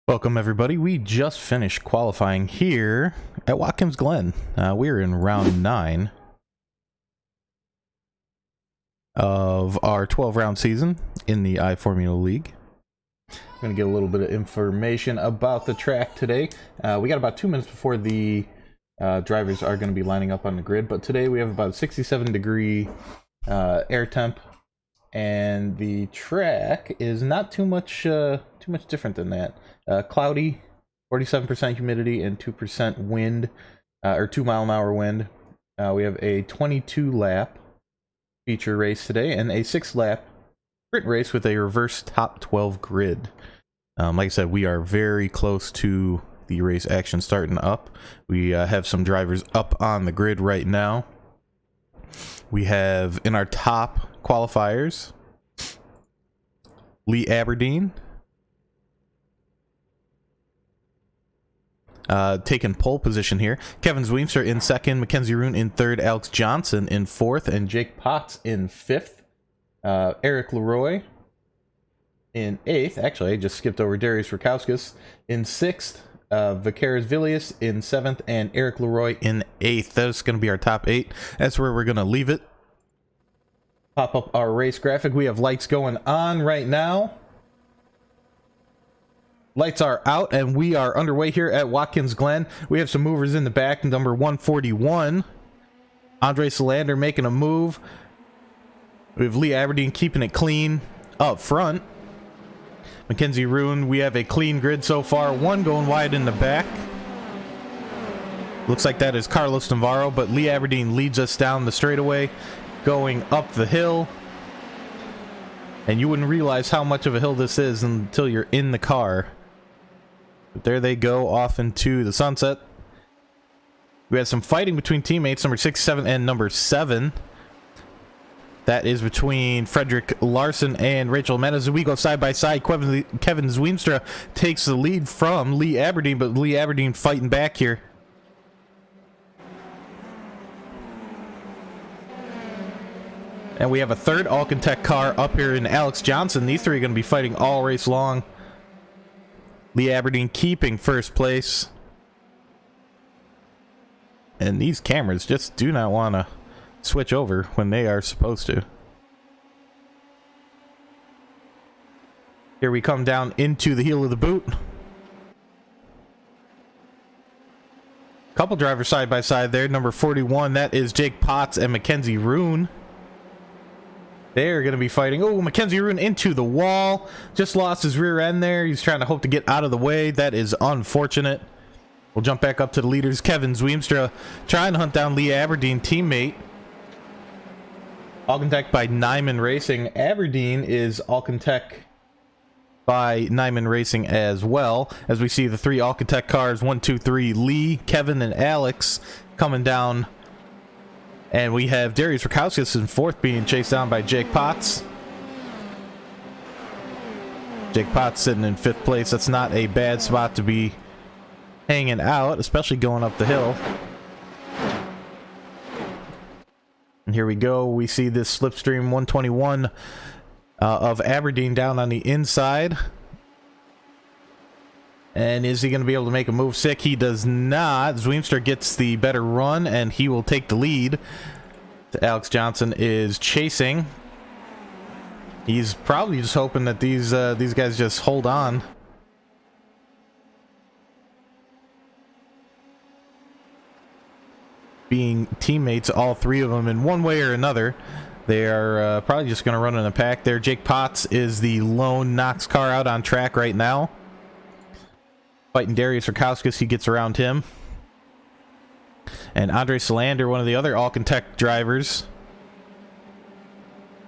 Welcome everybody. We just finished qualifying here at Watkins Glen. We're in round 9 of our 12-round season in the iFormula League. I'm going to get a little bit of information about the track today. We got about 2 minutes before the drivers are going to be lining up on the grid, but today we have about 67-degree air temp, and the track is not too much different than that. Cloudy, 47% humidity, and 2% wind, or 2-mile-an-hour wind. We have a 22-lap feature race today, and a 6-lap sprint race with a reverse top 12 grid. Like I said, we are very close to the race action starting up. We have some drivers up on the grid right now. We have in our top qualifiers Lee Aberdeen taking pole position here. Kevin Zweemstra in second, Mackenzie Roon in third, Alex Johnson in fourth, and Jake Potts in fifth. Eric Leroy in eighth. Actually, I just skipped over Darius Rakauskas in sixth. Vicaris Villius in seventh, and Eric Leroy in eighth. That's going to be our top 8. That's where we're going to leave it. Pop up our race graphic. We have lights going on right now. Lights are out, and we are underway here at Watkins Glen. We have some movers in the back. Number 141, Andre Solander making a move. We have Lee Aberdeen keeping it clean up front. Mackenzie Roon, we have a clean grid so far. One going wide in the back. Looks like that is Carlos Navarro, but Lee Aberdeen leads us down the straightaway, going up the hill. And you wouldn't realize how much of a hill this is until you're in the car. But there they go off into the sunset. We had some fighting between teammates, number 67 and number 7. That is between Frederick Larson and Rachel Menace. We go side by side. Kevin Zweemstra takes the lead from Lee Aberdeen, but Lee Aberdeen fighting back here. And we have a third Alcantech car up here in Alex Johnson. These three are going to be fighting all race long. Lee Aberdeen keeping first place. And these cameras just do not want to switch over when they are supposed to. Here we come down into the heel of the boot. Couple drivers side by side there. Number 41, that is Jake Potts and Mackenzie Roon. They're going to be fighting. Oh, Mackenzie Roon into the wall. Just lost his rear end there. He's trying to hope to get out of the way. That is unfortunate. We'll jump back up to the leaders. Kevin Zweemstra trying to hunt down Lee Aberdeen teammate. Alcantech by Nyman Racing. Aberdeen is Alcantech by Nyman Racing as well. As we see the 3 Alcantech cars, 1, 2, 3, Lee, Kevin, and Alex coming down. And we have Darius Rakauskas in fourth, being chased down by Jake Potts. Jake Potts sitting in 5th place. That's not a bad spot to be hanging out, especially going up the hill. And here we go. We see this slipstream 121 of Aberdeen down on the inside. And is he going to be able to make a move sick? He does not. Zweemstra gets the better run, and he will take the lead. Alex Johnson is chasing. He's probably just hoping that these guys just hold on. Being teammates, all 3 of them, in one way or another. They are probably just going to run in a pack there. Jake Potts is the lone Knox car out on track right now. Fighting Darius Rakauskas, he gets around him. And Andre Solander, one of the other Alcantech drivers.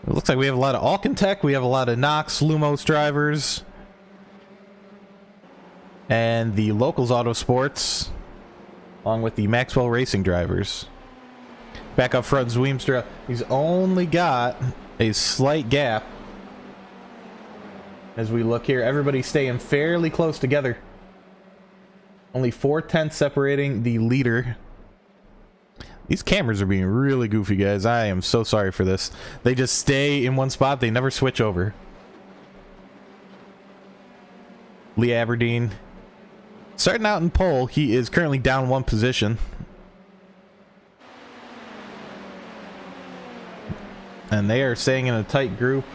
It looks like we have a lot of Alcantech. We have a lot of Knox, Lumos drivers. And the Locals Autosports, along with the Maxwell Racing drivers. Back up front, Zweemstra. He's only got a slight gap. As we look here, everybody's staying fairly close together. Only 4/10 separating the leader. These cameras are being really goofy, guys. I am so sorry for this. They just stay in one spot. They never switch over. Lee Aberdeen Starting out in pole, he is currently down 1 position. And they are staying in a tight group.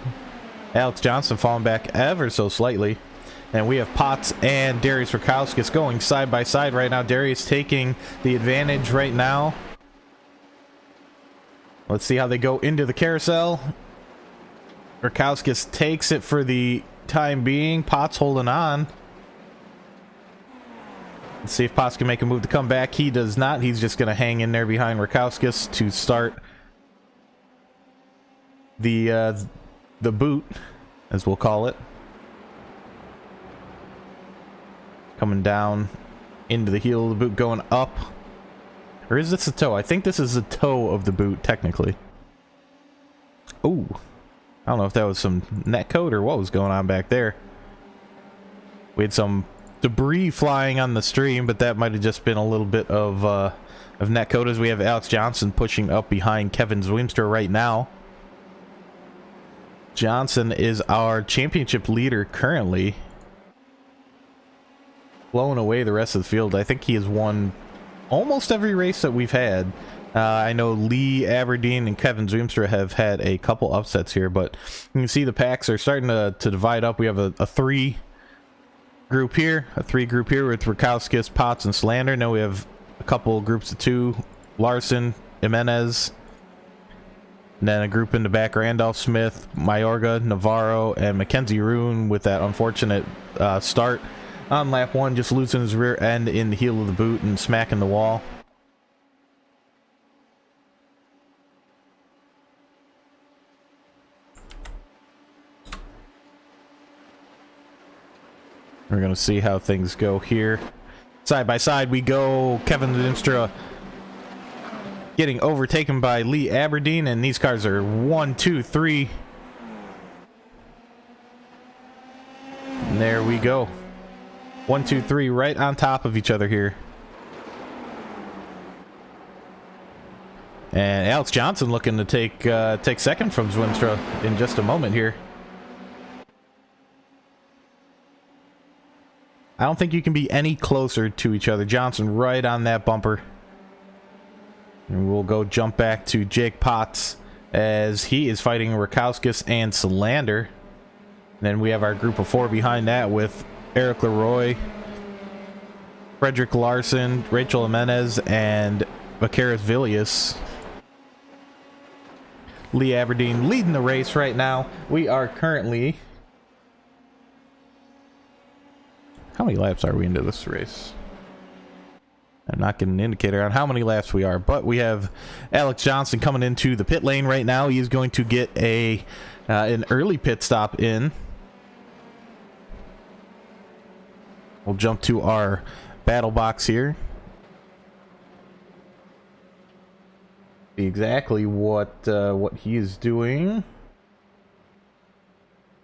Alex Johnson falling back ever so slightly. And we have Potts and Darius Rakowskis going side by side right now. Darius taking the advantage right now. Let's see how they go into the carousel. Rakowskis takes it for the time being. Potts holding on. Let's see if Potts can make a move to come back. He does not. He's just going to hang in there behind Rakowskis to start the boot, as we'll call it. Coming down into the heel of the boot, going up. Or is this a toe? I think this is the toe of the boot, technically. Ooh. I don't know if that was some net coat or what was going on back there. We had some debris flying on the stream, but that might have just been a little bit of net coat, as we have Alex Johnson pushing up behind Kevin Zwimstra right now. Johnson is our championship leader currently, blowing away the rest of the field. I think he has won almost every race that we've had. I know Lee Aberdeen and Kevin Zwimstra have had a couple upsets here, but you can see the packs are starting to divide up. We have a 3 group here, with Rakowskis, Potts, and Slander. Now we have a couple groups of 2, Larson, Jimenez, and then a group in the back, Randolph, Smith, Mayorga, Navarro, and Mackenzie Roon, with that unfortunate start on lap 1, just losing his rear end in the heel of the boot and smacking the wall. We're going to see how things go here. Side by side we go. Kevin Zwimstra getting overtaken by Lee Aberdeen, and these cars are 1, 2, 3. And there we go. 1, 2, 3 right on top of each other here. And Alex Johnson looking to take second from Zwimstra in just a moment here. I don't think you can be any closer to each other. Johnson right on that bumper. And we'll go jump back to Jake Potts as he is fighting Rakowskis and Solander. Then we have our group of 4 behind that with Eric Leroy, Frederick Larson, Rachel Jimenez, and Vaqueros Villius. Lee Aberdeen leading the race right now. We are currently... How many laps are we into this race? I'm not getting an indicator on how many laps we are, but we have Alex Johnson coming into the pit lane right now. He is going to get an early pit stop in. We'll jump to our battle box here. See exactly what he is doing.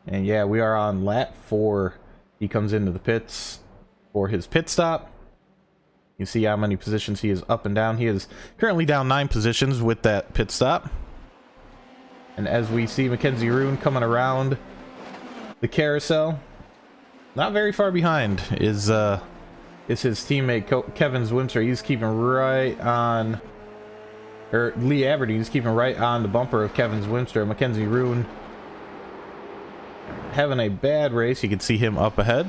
And yeah, we are on lap 4. He comes into the pits for his pit stop. You see how many positions he is up and down. He is currently down 9 positions with that pit stop. And as we see Mackenzie Roon coming around the carousel, not very far behind is his teammate Kevin Zwimstra. He's keeping right on, or Lee Aberdeen is keeping right on the bumper of Kevin Zwimstra. Mackenzie Roon having a bad race. You can see him up ahead.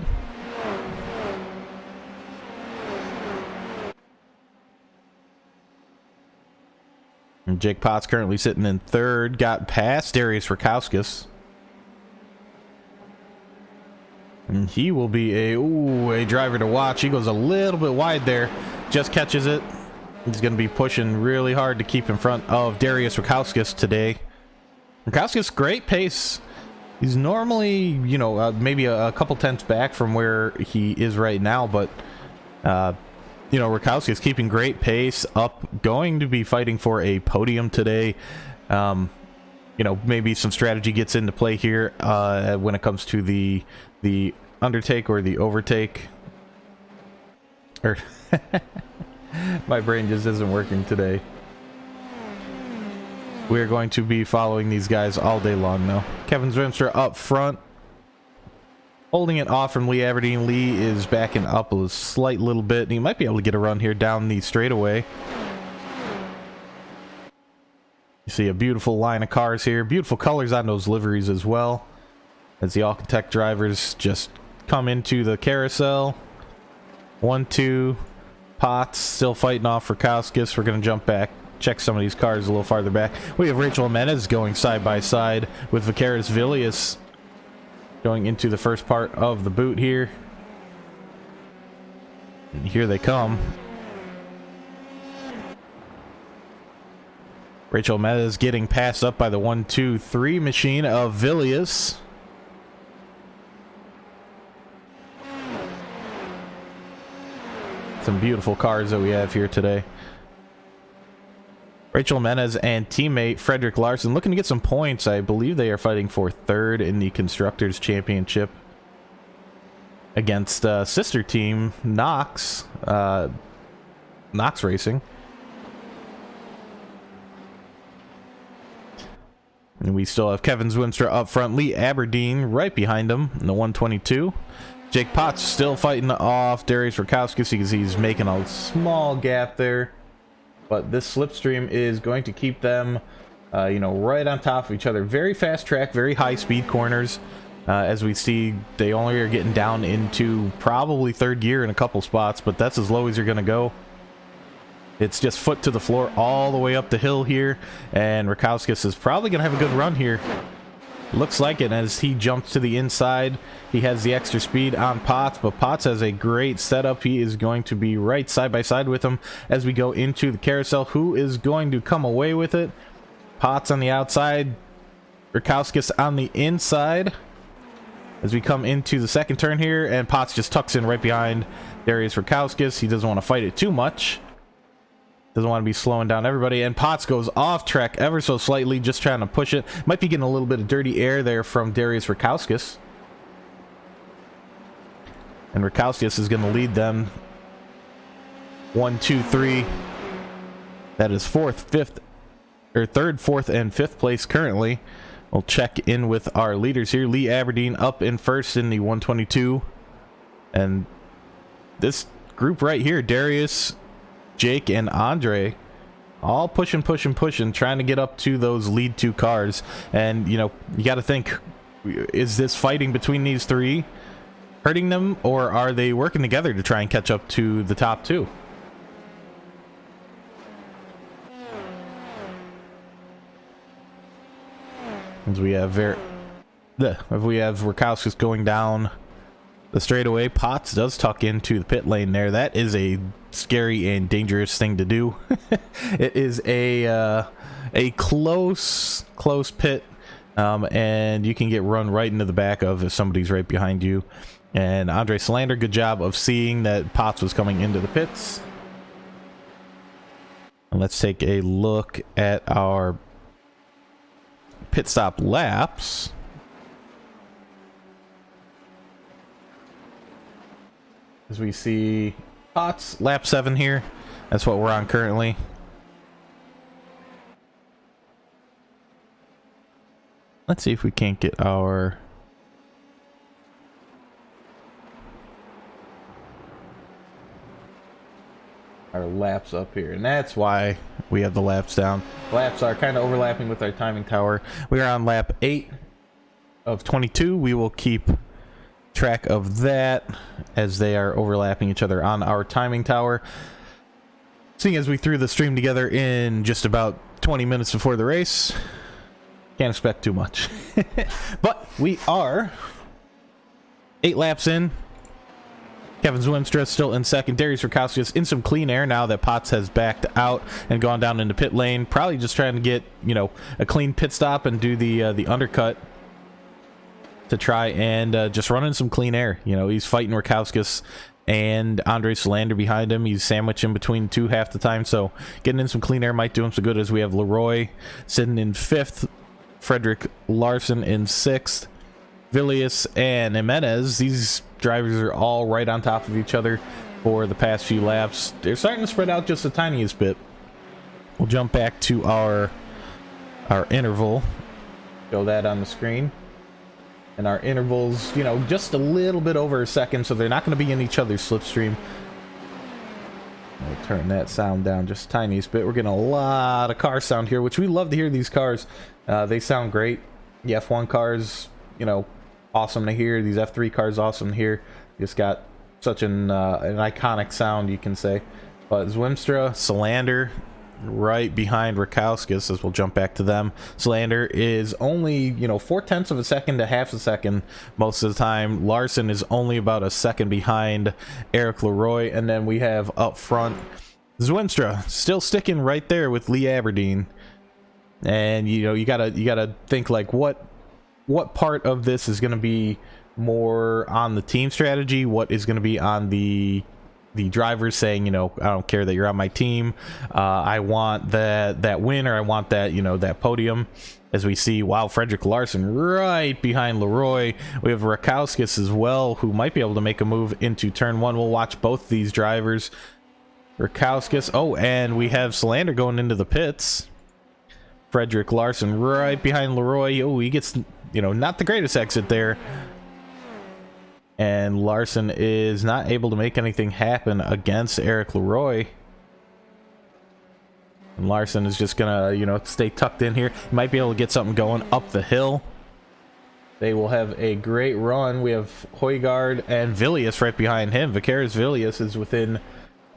And Jake Potts currently sitting in 3rd. Got past Darius Rakowskis. And he will be a driver to watch. He goes a little bit wide there. Just catches it. He's going to be pushing really hard to keep in front of Darius Rakowskis today. Rakowskis, great pace. He's normally, you know, maybe a couple tenths back from where he is right now, but, you know, Rakowski is keeping great pace up, going to be fighting for a podium today. You know, maybe some strategy gets into play here when it comes to the undertake or the overtake. Or my brain just isn't working today. We are going to be following these guys all day long now. Kevin Zwimstra up front. holding it off from Lee Aberdeen. Lee is backing up a slight little bit, and he might be able to get a run here down the straightaway. You see a beautiful line of cars here. Beautiful colors on those liveries as well, as the Alcatech drivers just come into the carousel. 1-2. Potts still fighting off Rakowskis. We're going to jump back, check some of these cars a little farther back. We have Rachel Jimenez going side by side with Vicaris Villius going into the first part of the boot here. And here they come. Rachel Jimenez getting passed up by the 1-2-3 machine of Villius. Some beautiful cars that we have here today. Rachel Jimenez and teammate Frederick Larson looking to get some points. I believe they are fighting for third in the Constructors Championship against sister team Knox Racing. And we still have Kevin Zwimstra up front, Lee Aberdeen right behind him in the 122. Jake Potts still fighting off Darius Rakowskis because he's making a small gap there. But this slipstream is going to keep them, right on top of each other. Very fast track, very high speed corners. As we see, they only are getting down into probably third gear in a couple spots, but that's as low as you're going to go. It's just foot to the floor all the way up the hill here, and Rakowskis is probably going to have a good run here. Looks like it as he jumps to the inside. He has the extra speed on Potts, but Potts has a great setup. He is going to be right side by side with him as we go into the carousel. Who is going to come away with it? Potts on the outside, Rakowskis on the inside. As we come into the second turn here, and Potts just tucks in right behind Darius Rakowskis. He doesn't want to fight it too much. Doesn't want to be slowing down everybody, and Potts goes off track ever so slightly, just trying to push it. Might be getting a little bit of dirty air there from Darius Rakowskis. And Rakowskis is going to lead them 1, 2, 3. That is third, fourth, and fifth place currently. We'll check in with our leaders here. Lee Aberdeen up in first in the 122. And this group right here, Darius, Jake, and Andre, all pushing, trying to get up to those lead two cars. And, you got to think, is this fighting between these three hurting them, or are they working together to try and catch up to the top two? As we have Rakowskis going down the straightaway. Potts does tuck into the pit lane there. That is a scary and dangerous thing to do. It is a close pit, and you can get run right into the back of if somebody's right behind you. And Andre Solander, good job of seeing that Potts was coming into the pits. And let's take a look at our pit stop laps. As we see Potts, lap 7 here. That's what we're on currently. Let's see if we can't get our laps up here, and that's why we have the laps down. Laps are kind of overlapping with our timing tower. We are on lap 8 of 22. We will keep track of that as they are overlapping each other on our timing tower. Seeing as we threw the stream together in just about 20 minutes before the race, can't expect too much. But we are 8 laps in. Kevin Zwimstra still in second. Darius Rakowskis in some clean air now that Potts has backed out and gone down into pit lane. Probably just trying to get, a clean pit stop and do the undercut to try and just run in some clean air. He's fighting Rakowskis and Andre Solander behind him. He's sandwiched in between two half the time, so getting in some clean air might do him some good, as we have Leroy sitting in 5th, Frederick Larson in 6th, Villius and Jimenez. These drivers are all right on top of each other for the past few laps. They're starting to spread out just the tiniest bit. We'll jump back to our interval. Show that on the screen. And our intervals, you know, just a little bit over a second, so they're not going to be in each other's slipstream. We'll turn that sound down just a tiny bit. We're getting a lot of car sound here, which we love to hear these cars. They sound great. The F1 cars, you know, awesome to hear. These F3 cars, awesome to hear. Just got such an iconic sound, you can say. But Zwimstra, Solander, right behind Rakowskis, as we'll jump back to them. Solander is only, you know, 0.4 of a second to half a second most of the time. Larson is only about a second behind Eric Leroy. And then we have up front Zwimstra still sticking right there with Lee Aberdeen. And you know, you gotta think like what part of this is going to be more on the team strategy, what is going to be on the drivers saying, you know, I don't care that you're on my team, I want that win, or I want that, you know, that podium. As we see, wow, Frederick Larson right behind Leroy. We have Rakowskis as well, who might be able to make a move into turn one. We'll watch both these drivers. Rakowskis, oh, and we have Solander going into the pits. Frederick Larson right behind Leroy. Oh, he gets, you know, not the greatest exit there. And Larson is not able to make anything happen against Eric Leroy. And Larson is just gonna, you know, stay tucked in here. He might be able to get something going up the hill. They will have a great run. We have Højgaard and Villius right behind him. Vickers Villius is within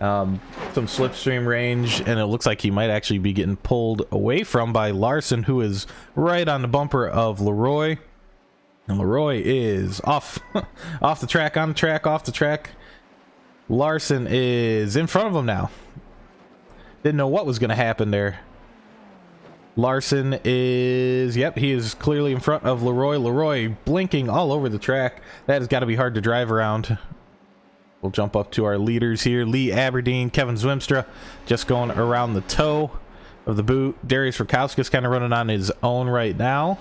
some slipstream range, and it looks like he might actually be getting pulled away from by Larson, who is right on the bumper of Leroy. And Leroy is off off the track, on the track, off the track. Larson is in front of him now. Didn't know what was going to happen there. Larson is, yep, he is clearly in front of Leroy. Leroy blinking all over the track. That has got to be hard to drive around. We'll jump up to our leaders here. Lee Aberdeen, Kevin Zwimstra just going around the toe of the boot. Darius Rakowskis kind of running on his own right now,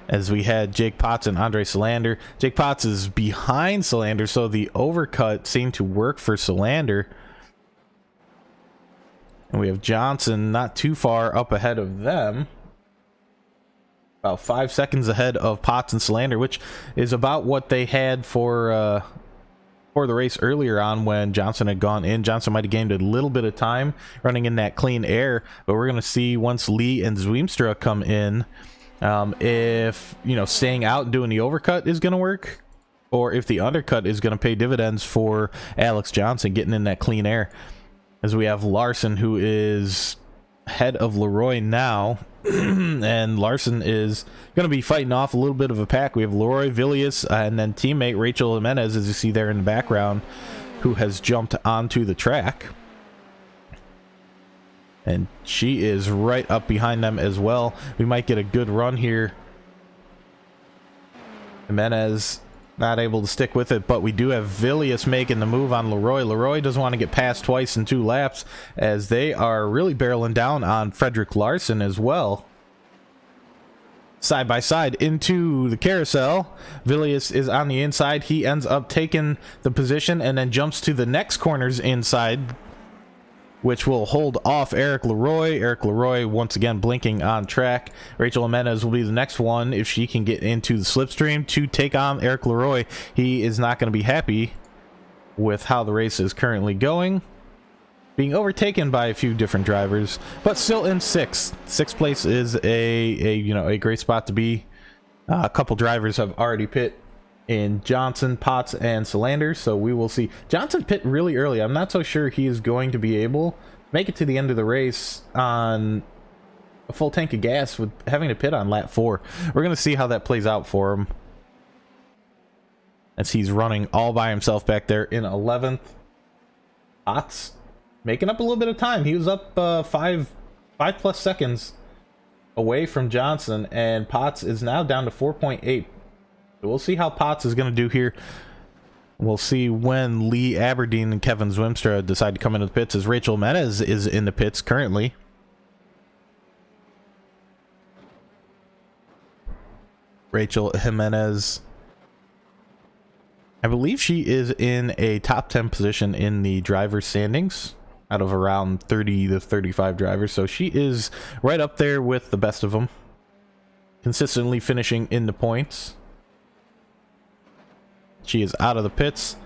as we had Jake Potts and Andre Solander. Jake Potts is behind Solander, so the overcut seemed to work for Solander. And we have Johnson not too far up ahead of them. About 5 seconds ahead of Potts and Solander, which is about what they had for the race earlier on when Johnson had gone in. Johnson might have gained a little bit of time running in that clean air, but we're going to see once Lee and Zwimstra come in, if, you know, staying out and doing the overcut is going to work, or if the undercut is going to pay dividends for Alex Johnson getting in that clean air. As we have Larson, who is head of Leroy now, and Larson is going to be fighting off a little bit of a pack. We have Leroy, Villius, and then teammate Rachel Jimenez, as you see there in the background, who has jumped onto the track. And she is right up behind them as well. We might get a good run here. Jimenez not able to stick with it, but we do have Villius making the move on Leroy. Leroy doesn't want to get passed twice in 2 laps, as they are really barreling down on Frederick Larson as well. Side by side into the carousel. Villius is on the inside. He ends up taking the position and then jumps to the next corner's inside, which will hold off Eric Leroy. Eric Leroy once again blinking on track. Rachel Jimenez will be the next one if she can get into the slipstream to take on Eric Leroy. He is not going to be happy with how the race is currently going, being overtaken by a few different drivers, but still in 6th. 6th place is a great spot to be. A couple drivers have already pit in Johnson, Potts, and Solander, so we will see. Johnson pit really early. I'm not so sure he is going to be able to make it to the end of the race on a full tank of gas with having to pit on lap 4. We're going to see how that plays out for him, as he's running all by himself back there in 11th. Potts making up a little bit of time. He was up 5+ seconds away from Johnson, and Potts is now down to 4.8. We'll see how Potts is going to do here. We'll see when Lee Aberdeen and Kevin Zwimstra decide to come into the pits, as Rachel Jimenez is in the pits currently. Rachel Jimenez, I believe she is in a top 10 position in the driver's standings out of around 30 to 35 drivers, so she is right up there with the best of them, consistently finishing in the points. She is out of the pits.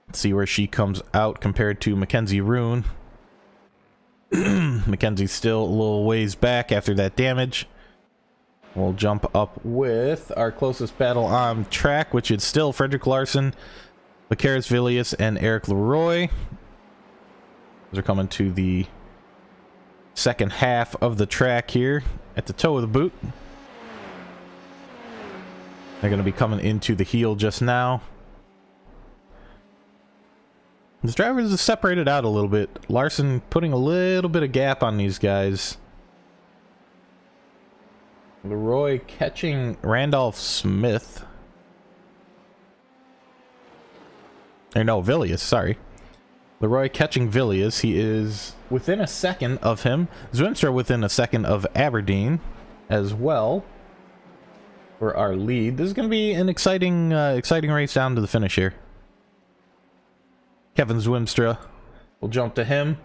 Let's see where she comes out compared to Mackenzie Rune. Mackenzie's still a little ways back after that damage. We'll jump up with our closest battle on track, which is still Frederick Larson, Vacaris Villius, and Eric Leroy. Those are coming to the second half of the track here at the toe of the boot. They're going to be coming into the heel just now. These drivers are separated out a little bit. Larson putting a little bit of gap on these guys. Leroy catching Randolph Smith. Or no, Villius, sorry. Leroy catching Villius. He is within a second of him. Zwimstra within a second of Aberdeen as well for our lead. This is going to be an exciting race down to the finish here. Kevin Zwimstra. We'll jump to him.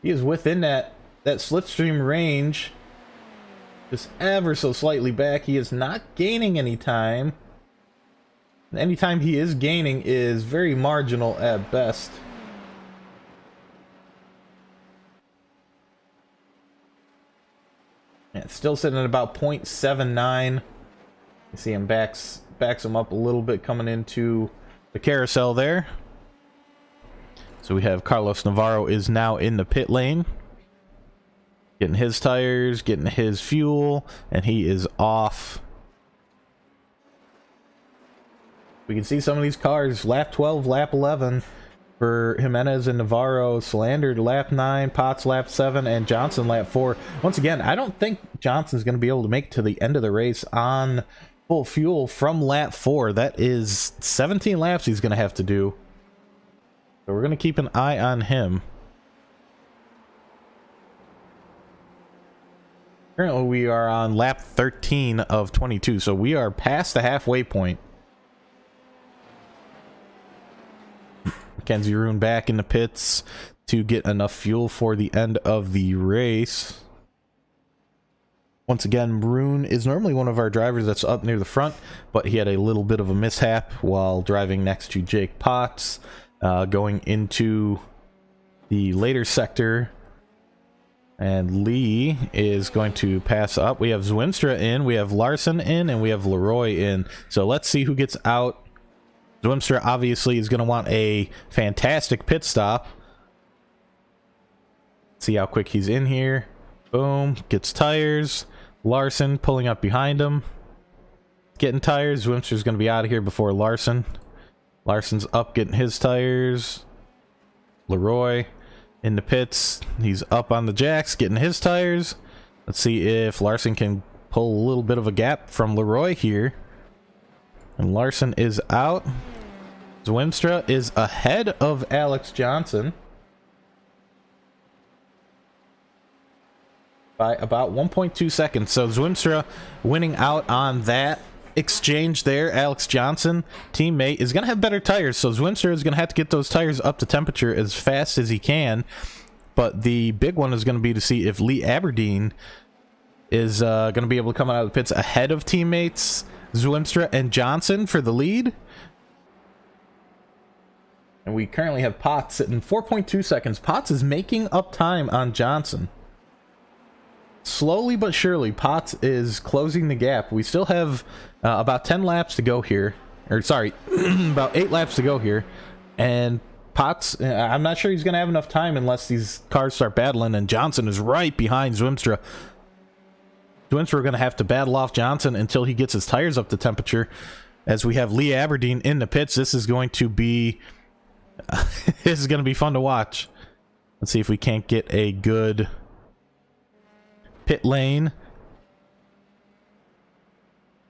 He is within that slipstream range. Just ever so slightly back. He is not gaining any time. Any time he is gaining is very marginal at best. Yeah, it's still sitting at about 0.79. You see him backs him up a little bit coming into the carousel there. So we have Carlos Navarro is now in the pit lane. Getting his tires, getting his fuel, and he is off. We can see some of these cars, lap 12, lap 11 for Jimenez and Navarro, Solander lap 9, Potts lap 7, and Johnson lap 4. Once again, I don't think Johnson's going to be able to make it to the end of the race on full fuel from lap 4. That is 17 laps he's going to have to do. So we're going to keep an eye on him. Currently, we are on lap 13 of 22, so we are past the halfway point. Mackenzie Rune back in the pits to get enough fuel for the end of the race. Once again, Rune is normally one of our drivers that's up near the front, but he had a little bit of a mishap while driving next to Jake Potts, going into the later sector. And Lee is going to pass up. We have Zwimstra in, we have Larson in, and we have Leroy in. So let's see who gets out. Zwimstra obviously is going to want a fantastic pit stop. See how quick he's in here. Boom. Gets tires. Larson pulling up behind him. Getting tires. Zwimstra's going to be out of here before Larson. Larson's up getting his tires. Leroy in the pits. He's up on the jacks getting his tires. Let's see if Larson can pull a little bit of a gap from Leroy here. And Larson is out. Zwimstra is ahead of Alex Johnson by about 1.2 seconds. So Zwimstra winning out on that exchange there. Alex Johnson, teammate, is going to have better tires, so Zwimstra is going to have to get those tires up to temperature as fast as he can. But the big one is going to be to see if Lee Aberdeen is going to be able to come out of the pits ahead of teammates Zwimstra and Johnson for the lead. And we currently have Potts sitting 4.2 seconds. Potts is making up time on Johnson. Slowly but surely, Potts is closing the gap. We still have about 10 laps to go here. Or, sorry, about 8 laps to go here. And Potts, I'm not sure he's going to have enough time unless these cars start battling. And Johnson is right behind Zwimstra. Zwimstra are going to have to battle off Johnson until he gets his tires up to temperature. As we have Lee Aberdeen in the pits, this is going to be... this is going to be fun to watch. Let's see if we can't get a good pit lane.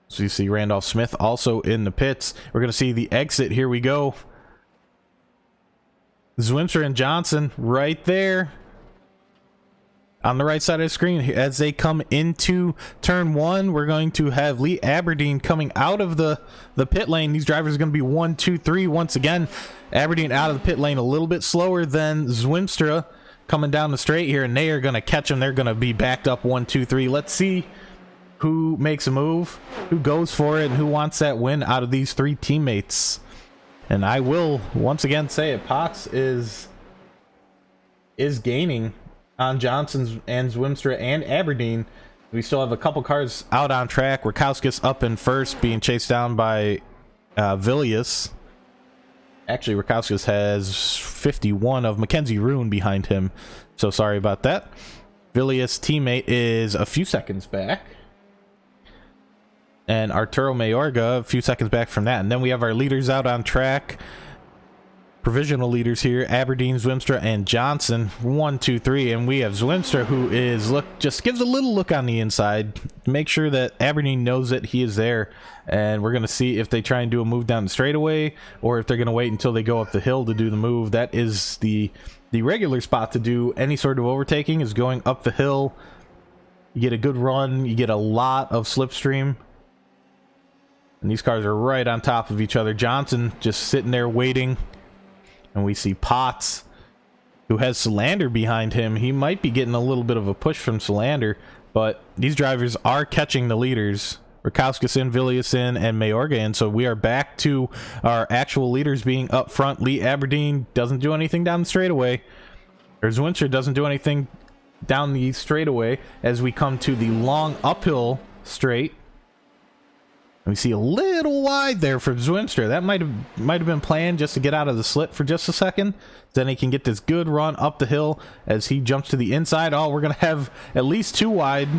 So you see Randolph Smith also in the pits. We're going to see the exit. Here we go. Zwimstra and Johnson right there on the right side of the screen. As they come into turn 1, we're going to have Lee Aberdeen coming out of the pit lane. These drivers are going to be 1, 2, 3 once again. Aberdeen out of the pit lane a little bit slower than Zwimstra coming down the straight here, and they are going to catch them. They're going to be backed up 1, 2, 3. Let's see who makes a move, who goes for it, and who wants that win out of these three teammates. And I will once again say it, Potts is gaining on Johnson and Zwimstra and Aberdeen. We still have a couple cars out on track. Rakowskis up in first, being chased down by Villius. Actually, Rakowskis has 51 of Mackenzie Roon behind him, so sorry about that. Villius' teammate is a few seconds back, and Arturo Mayorga a few seconds back from that. And then we have our leaders out on track. Provisional leaders here: Aberdeen, Zwimstra, and Johnson. 1, 2, 3, and we have Zwimstra, who is just gives a little look on the inside, make sure that Aberdeen knows that he is there. And we're gonna see if they try and do a move down the straightaway, or if they're gonna wait until they go up the hill to do the move. That is the regular spot to do any sort of overtaking, is going up the hill. You get a good run, you get a lot of slipstream, and these cars are right on top of each other. Johnson just sitting there waiting. And we see Potts, who has Solander behind him. He might be getting a little bit of a push from Solander, but these drivers are catching the leaders. Rakowskis in, Villius in, and Mayorga in. So we are back to our actual leaders being up front. Lee Aberdeen doesn't do anything down the straightaway. Or Zwinter doesn't do anything down the straightaway as we come to the long uphill straight. We see a little wide there for Zwimster. That might have been planned just to get out of the slit for just a second. Then he can get this good run up the hill as he jumps to the inside. Oh, we're going to have at least 2 wide.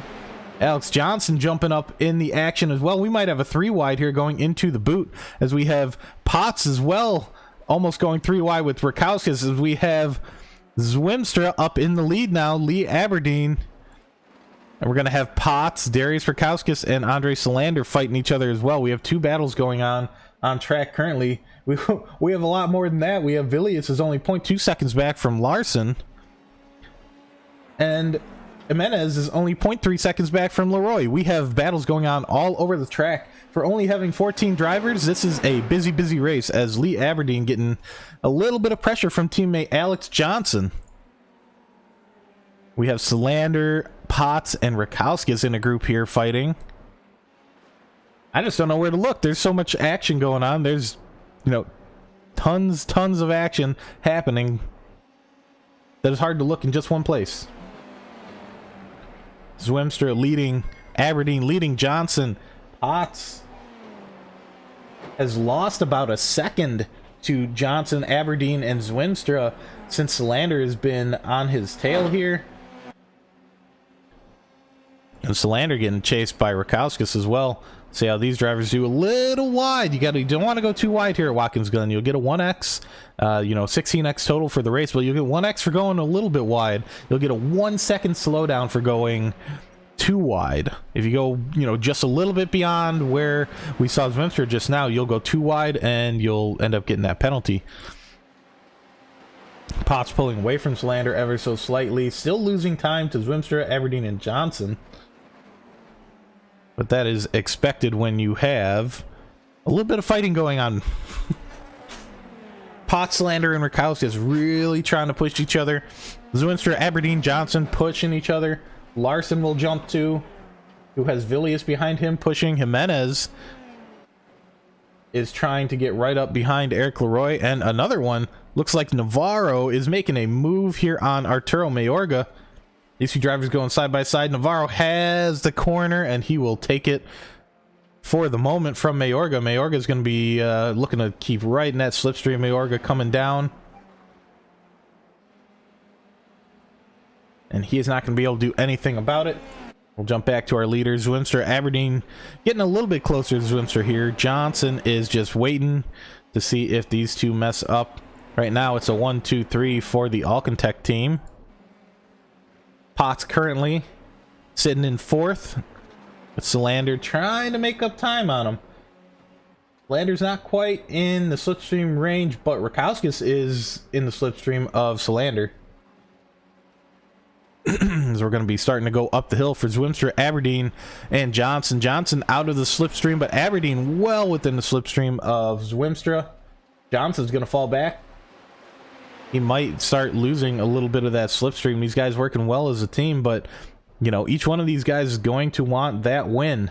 Alex Johnson jumping up in the action as well. We might have a 3 wide here going into the boot, as we have Potts as well almost going 3 wide with Rakowskis, as we have Zwimstra up in the lead now. Lee Aberdeen. And we're going to have Potts, Darius Rakowskis, and Andre Solander fighting each other as well. We have 2 battles going on track currently. We have a lot more than that. We have Villius is only 0.2 seconds back from Larson. And Jimenez is only 0.3 seconds back from Leroy. We have battles going on all over the track. For only having 14 drivers, this is a busy, busy race, as Lee Aberdeen getting a little bit of pressure from teammate Alex Johnson. We have Solander, Potts, and Rakowskis in a group here fighting. I just don't know where to look. There's so much action going on. There's, tons of action happening that it's hard to look in just one place. Zwimster leading, Aberdeen leading Johnson. Potts has lost about a second to Johnson, Aberdeen, and Zwimstra since Solander has been on his tail here. And Solander getting chased by Rakowskis as well. See how these drivers do a little wide. You don't want to go too wide here at Watkins Glen. You'll get a 1x, 16x total for the race, but you'll get 1x for going a little bit wide. You'll get a 1 second slowdown for going too wide. If you go, just a little bit beyond where we saw Zwimster just now, you'll go too wide and you'll end up getting that penalty. Potts pulling away from Solander ever so slightly, still losing time to Zwimster, Aberdeen, and Johnson. But that is expected when you have a little bit of fighting going on. Potts, Solander, and Rakowskis really trying to push each other. Zwimster, Aberdeen, Johnson pushing each other. Larson will jump to, who has Villius behind him pushing. Jimenez is trying to get right up behind Eric Leroy. And another one, looks like Navarro is making a move here on Arturo Mayorga. These 2 drivers going side by side. Navarro has the corner, and he will take it for the moment from Mayorga. Mayorga is going to be looking to keep right in that slipstream. Mayorga coming down. And he is not going to be able to do anything about it. We'll jump back to our leaders. Zwimster, Aberdeen getting a little bit closer to Zwimster here. Johnson is just waiting to see if these 2 mess up. Right now it's a 1, 2, 3 for the Alcantech team. Potts currently sitting in 4th, with Solander trying to make up time on him. Solander's not quite in the slipstream range, but Rakowskis is in the slipstream of Solander. So we're going to be starting to go up the hill for Zwimster, Aberdeen, and Johnson. Johnson out of the slipstream, but Aberdeen well within the slipstream of Zwimstra. Johnson's going to fall back. He might start losing a little bit of that slipstream. These guys working well as a team, but you know, each one of these guys is going to want that win.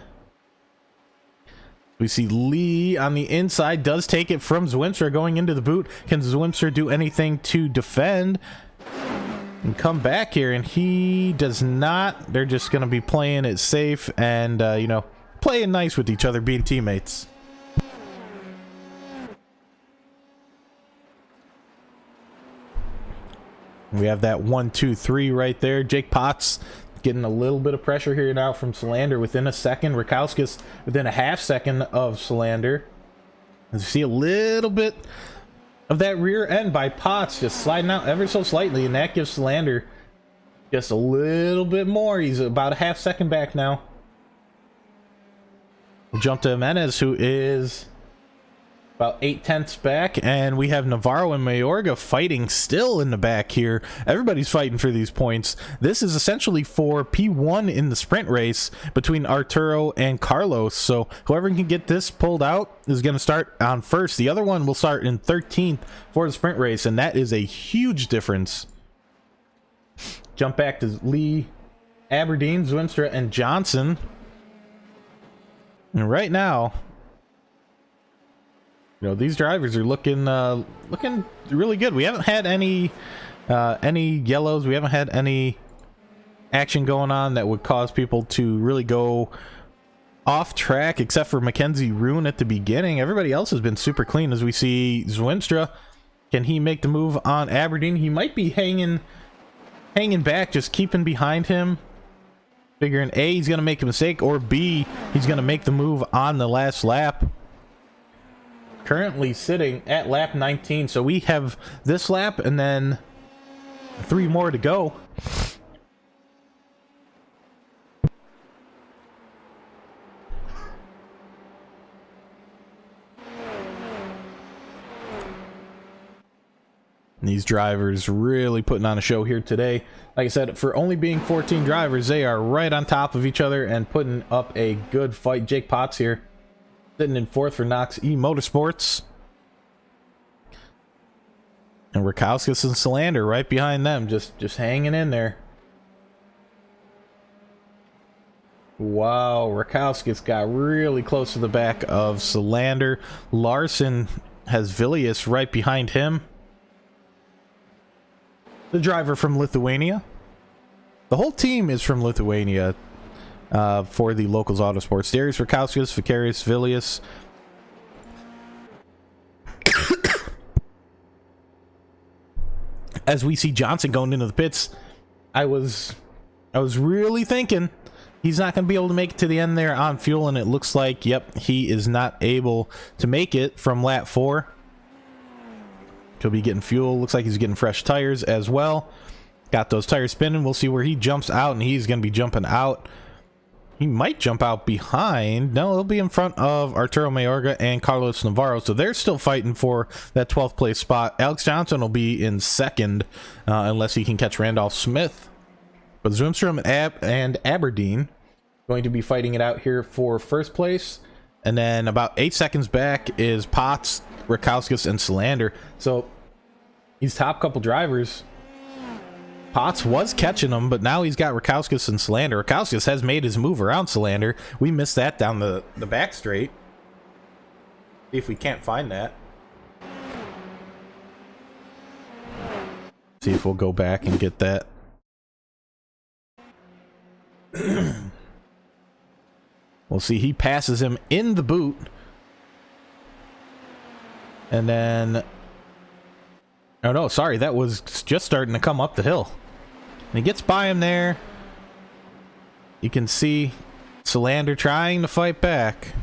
We see Lee on the inside, does take it from Zwimstra going into the boot. Can Zwimstra do anything to defend and come back here? And he does not. They're just going to be playing it safe and, you know, playing nice with each other, being teammates. We have that 1, 2, 3 right there. Jake Potts getting a little bit of pressure here now from Solander within a second. Rakowskis within a half second of Solander. As you see a little bit of that rear end by Potts just sliding out ever so slightly, and that gives Solander just a little bit more. He's about a half second back now. We'll jump to Jimenez, who is about 8/10 back, and we have Navarro and Mayorga fighting still in the back here. Everybody's fighting for these points. This is essentially for P1 in the sprint race between Arturo and Carlos, so whoever can get this pulled out is going to start on first. The other one will start in 13th for the sprint race, and that is a huge difference. Jump back to Lee, Aberdeen, Zwimstra, and Johnson. And right now, you know, these drivers are looking really good. We haven't had any yellows. We haven't had any action going on that would cause people to really go off track, except for Mackenzie Roon at the beginning. Everybody else has been super clean. As we see Zwimstra, can he make the move on Aberdeen? He might be hanging back, just keeping behind him, figuring A, he's going to make a mistake, or B, he's going to make the move on the last lap. Currently sitting at lap 19, so we have this lap and then 3 more to go. These drivers really putting on a show here today. Like I said, for only being 14 drivers, they are right on top of each other and putting up a good fight. Jake Potts here, sitting in 4th for Knox E Motorsports. And Rakowskis and Solander right behind them, just hanging in there. Wow, Rakowskis got really close to the back of Solander. Larson has Villius right behind him. The driver from Lithuania. The whole team is from Lithuania for the Locals Autosports. Darius Rakowskis, Vicarius Villius. As we see Johnson going into the pits, I was really thinking he's not going to be able to make it to the end there on fuel, and it looks like, yep, he is not able to make it from lap 4. He'll be getting fuel. Looks like he's getting fresh tires as well. Got those tires spinning. We'll see where he jumps out, and he's going to be jumping out. He might jump out behind. No, he'll be in front of Arturo Mayorga and Carlos Navarro, so they're still fighting for that 12th place spot. Alex Johnson will be in 2nd unless he can catch Randolph Smith. But Zwimstrom and Aberdeen going to be fighting it out here for 1st place. And then about 8 seconds back is Potts, Rakowskis, and Solander. So these top couple drivers, Potts was catching them, but now he's got Rakowskis and Solander. Rakowskis has made his move around Solander. We missed that down the back straight. See if we can't find that. See if we'll go back and get that. We'll see. He passes him in the boot. And then... oh, no, sorry. That was just starting to come up the hill. And he gets by him there. You can see Solander trying to fight back.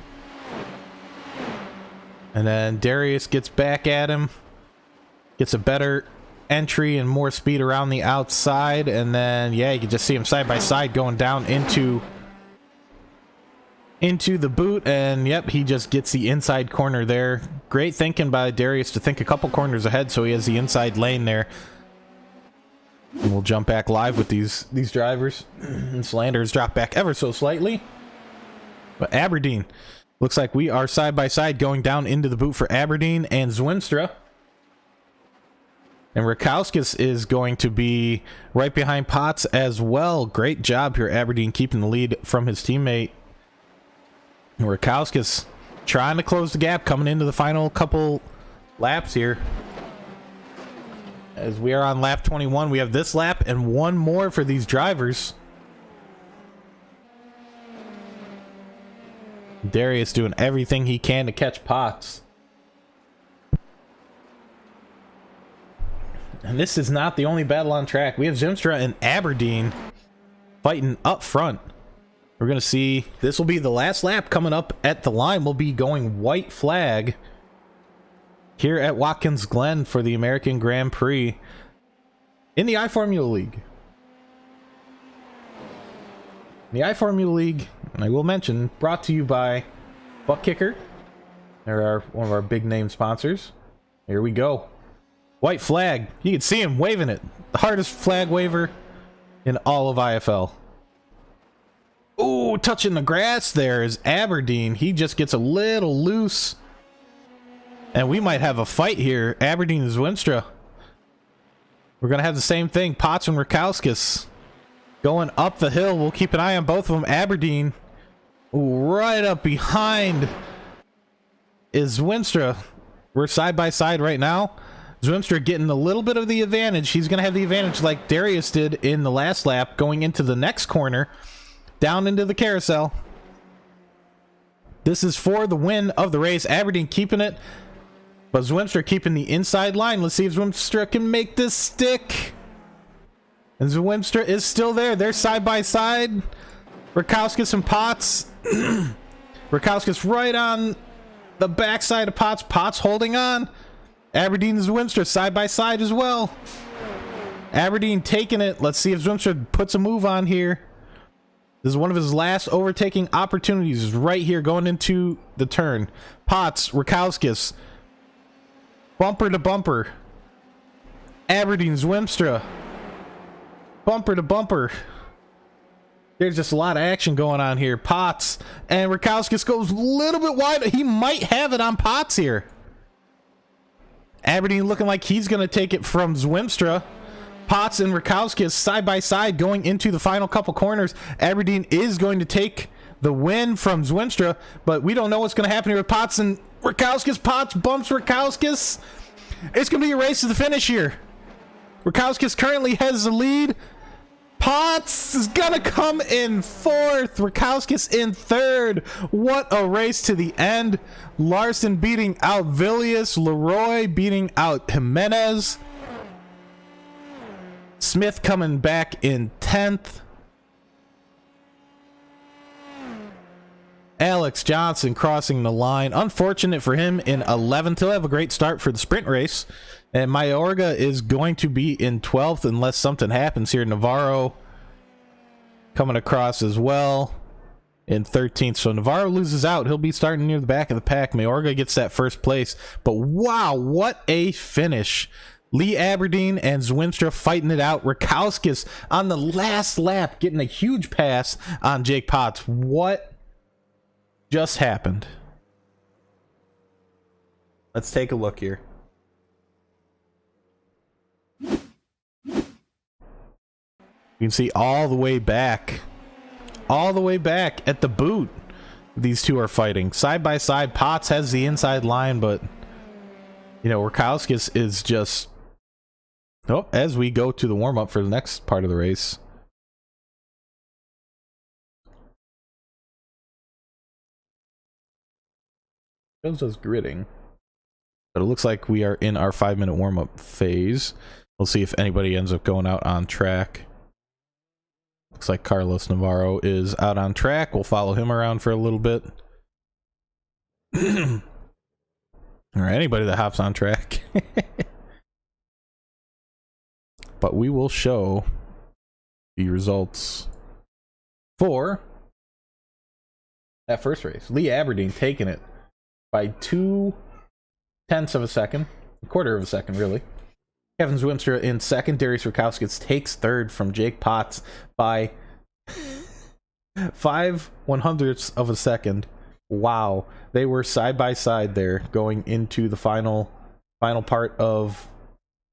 And then Darius gets back at him. Gets a better entry and more speed around the outside. And then, yeah, you can just see him side by side going down into the boot, and yep, he just gets the inside corner there. Great thinking by Darius to think a couple corners ahead, so he has the inside lane there. And we'll jump back live with these drivers. And Solander's dropped back ever so slightly. But Aberdeen, looks like we are side by side going down into the boot for Aberdeen and Zwimstra. And Rakowskis is going to be right behind Potts as well. Great job here, Aberdeen, keeping the lead from his teammate. And Rakowskis trying to close the gap, coming into the final couple laps here. As we are on lap 21, we have this lap and one more for these drivers. Darius doing everything he can to catch Potts. And this is not the only battle on track. We have Zimstra and Aberdeen fighting up front. We're going to see, this will be the last lap. Coming up at the line will be going white flag here at Watkins Glen for the American Grand Prix in the iFormula League. The iFormula League, I will mention, brought to you by Butt Kicker. They're one of our big name sponsors. Here we go. White flag. You can see him waving it. The hardest flag waver in all of IFL. Ooh, touching the grass there is Aberdeen. He just gets a little loose. And we might have a fight here. Aberdeen and Zwinstra. We're going to have the same thing. Potts and Rakowskis going up the hill. We'll keep an eye on both of them. Aberdeen, ooh, right up behind is Zwinstra. We're side by side right now. Zwinstra getting a little bit of the advantage. He's going to have the advantage like Darius did in the last lap, going into the next corner, down into the carousel. This is for the win of the race. Aberdeen keeping it, but Zwinstra keeping the inside line. Let's see if Zwinstra can make this stick. And Zwinstra is still there. They're side by side. Rakowskis and Potts. Rakowskis right on the backside of Potts. Potts holding on. Aberdeen and Zwinstra side by side as well. Aberdeen taking it. Let's see if Zwinstra puts a move on here. This is one of his last overtaking opportunities right here going into the turn. Potts, Rakowskis. Bumper to bumper. Aberdeen, Zwinstra. Bumper to bumper. There's just a lot of action going on here. Potts and Rakowskis goes a little bit wide. He might have it on Potts here. Aberdeen looking like he's going to take it from Zwinstra. Potts and Rakowskis side by side going into the final couple corners. Aberdeen is going to take the win from Zwinstra, but we don't know what's going to happen here with Potts and Rakowskis. Potts bumps Rakowskis. It's going to be a race to the finish here. Rakowskis currently has the lead. Potts is going to come in fourth. Rakowskis in third. What a race to the end. Larson beating out Villius. Leroy beating out Jimenez. Smith coming back in 10th. Alex Johnson crossing the line. Unfortunate for him in 11th. He'll have a great start for the sprint race. And Mayorga is going to be in 12th unless something happens here. Navarro coming across as well in 13th. So Navarro loses out. He'll be starting near the back of the pack. Mayorga gets that first place. But wow, what a finish. Lee Aberdeen and Zwinstra fighting it out. Rakowskis on the last lap getting a huge pass on Jake Potts. What just happened? Let's take a look here. You can see all the way back at the boot. These two are fighting side by side. Potts has the inside line, but you know, Rakowskis is just, oh, as we go to the warm-up for the next part of the race. Shows us gridding, but it looks like we are in our 5-minute warm-up phase. We'll see if anybody ends up going out on track. Looks like Carlos Navarro is out on track. We'll follow him around for a little bit. Or anybody that hops on track. But we will show the results for that first race. Lee Aberdeen taking it by 0.2 of a second. A quarter of a second, really. Kevin Zwinstra in second. Darius Rakowskis takes third from Jake Potts by 0.05 of a second. Wow. They were side by side there going into the final part of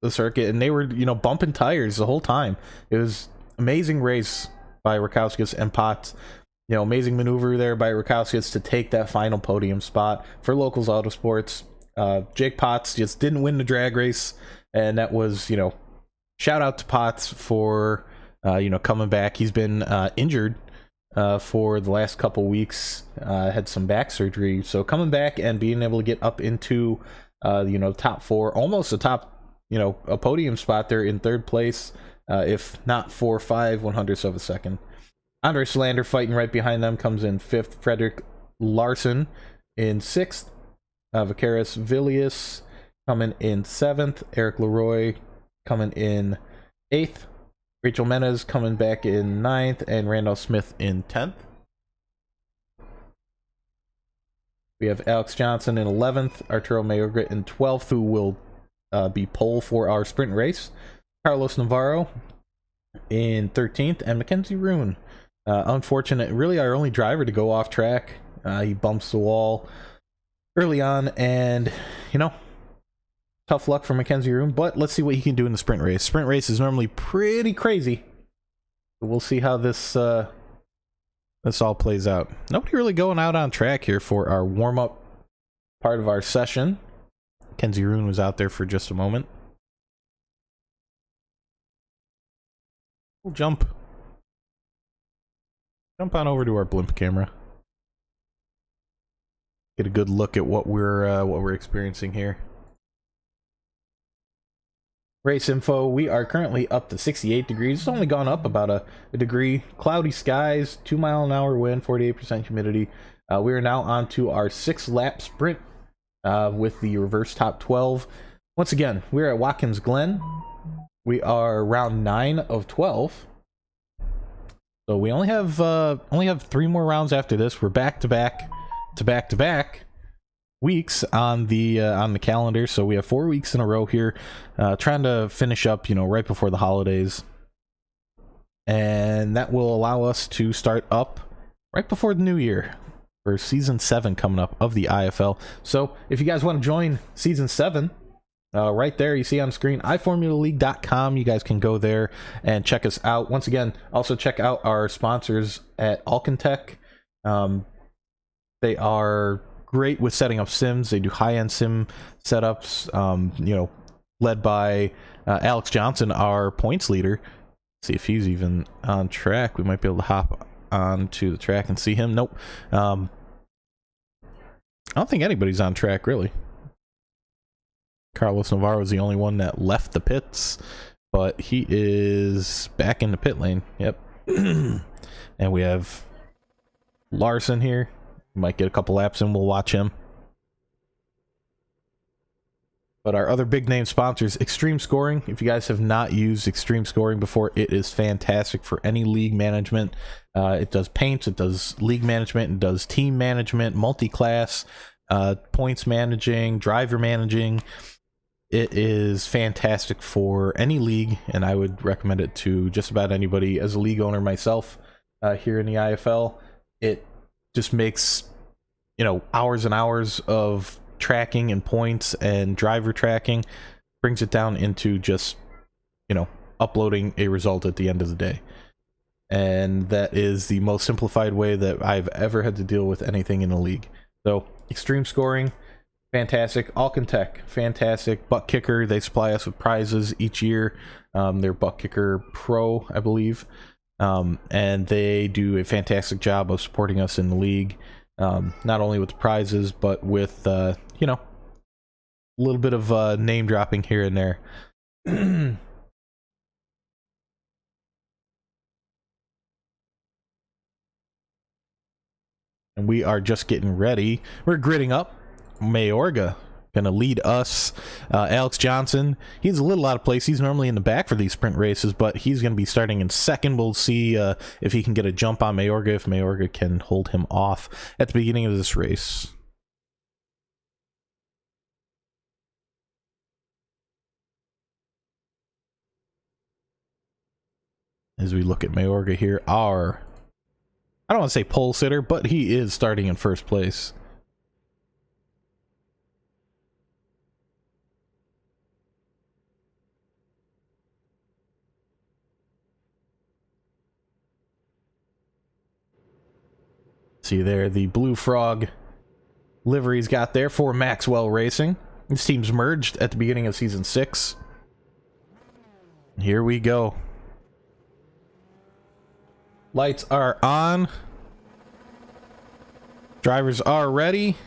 the circuit, and they were, you know, bumping tires the whole time. It was amazing race by Rakowskis and Potts. You know, amazing maneuver there by Rakowskis to take that final podium spot for Locals Autosports. Jake Potts just didn't win the drag race, and that was, you know, shout out to Potts for, you know, coming back. He's been injured for the last couple weeks, had some back surgery, so coming back and being able to get up into, you know, top 4, almost a top, you know, a podium spot there in 3rd place, if not 4 5 100ths of a second. Andre Slander fighting right behind them, comes in 5th. Frederick Larson in 6th. Vacaris Villius coming in 7th. Eric Leroy coming in 8th. Rachel Menez coming back in 9th. And Randolph Smith in 10th. We have Alex Johnson in 11th. Arturo Mayorga in 12th, who will be pole for our sprint race. Carlos Navarro in 13th. And Mackenzie Roon. Unfortunate, really our only driver to go off track. He bumps the wall early on, and, you know, tough luck for Mackenzie Roon, but let's see what he can do in the sprint race. Sprint race is normally pretty crazy. We'll see how this this all plays out. Nobody really going out on track here for our warm-up part of our session. Mackenzie Roon was out there for just a moment. We'll jump on over to our blimp camera. Get a good look at what we're experiencing here. Race info, we are currently up to 68 degrees. It's only gone up about a degree. Cloudy skies, 2-mile-an-hour wind, 48% humidity. We are now on to our 6-lap sprint with the reverse top 12. Once again, we're at Watkins Glen. We are round 9 of 12. So we only have 3 more rounds after this. We're back to back weeks on the calendar. So we have 4 weeks in a row here, trying to finish up, you know, right before the holidays, and that will allow us to start up right before the new year for season 7 coming up of the IFL. So if you guys want to join season 7. Right there, you see on screen, iFormulaLeague.com. You guys can go there and check us out. Once again, also check out our sponsors at Alcantech. They are great with setting up sims. They do high-end sim setups, you know, led by Alex Johnson, our points leader. See if he's even on track. We might be able to hop onto the track and see him. Nope. I don't think anybody's on track, really. Carlos Navarro is the only one that left the pits, but he is back in the pit lane. Yep. And we have Larson here. Might get a couple laps in. We'll watch him. But our other big name sponsors, Extreme Scoring. If you guys have not used Extreme Scoring before, it is fantastic for any league management. It does paints, it does league management, it does team management, multi-class, points managing, driver managing. It is fantastic for any league, and I would recommend it to just about anybody. As a league owner myself, here in the IFL, it just makes, you know, hours and hours of tracking and points and driver tracking, brings it down into just, you know, uploading a result at the end of the day. And that is the most simplified way that I've ever had to deal with anything in the league. So Extreme Scoring, fantastic. Alcantech, fantastic. Butt Kicker, they supply us with prizes each year. They're Butt Kicker Pro, I believe. And they do a fantastic job of supporting us in the league. Not only with the prizes, but with, you know, a little bit of name dropping here and there. And we are just getting ready. We're gridding up. Mayorga gonna lead us. Alex Johnson, he's a little out of place. He's normally in the back for these sprint races, but he's gonna be starting in second. We'll see if he can get a jump on Mayorga, if Mayorga can hold him off at the beginning of this race. As we look at Mayorga here, our, I don't want to say pole sitter, but he is starting in first place. See there, the Blue Frog livery's got there for Maxwell Racing. These teams merged at the beginning of Season 6. Here we go. Lights are on. Drivers are ready.